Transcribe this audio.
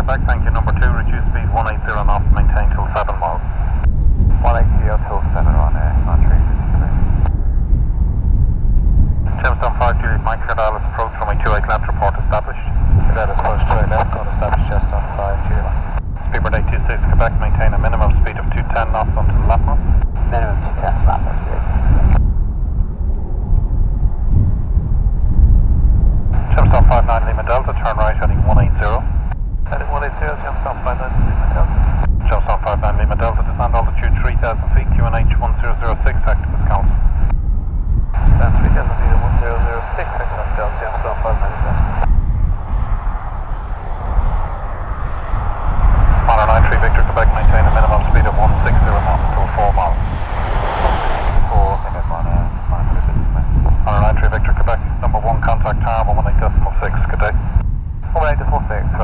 Quebec, thank you. Number 2, reduce speed 180 knots, maintain till 7 miles. 180 till 7 on 3. Jamestown 5, Juliet Mike, Dallas approach runway 28 left, report established. Dallas approach 28 left, code established, Jamestown 5, Juliet. Speedbird 826 Quebec, maintain a minimum speed of 210 knots until Lapmore. Minimum 210 knots. Jamestown 59 Lima Delta, turn right heading 180. Heading 180, Jamestown 59 Lima Delta. Jamestown 59 Lima Delta, descend altitude 3000 feet, QNH 1006, active as council. Descend 3000 feet at 1006, active as council, Jamestown 59 Lima Delta. Honor 93 Victor Quebec, maintain a minimum speed of 160 knots until 4 miles. 4 minute Honor 93 Victor Quebec, number 1 contact tower 118.6, good day. 118.6,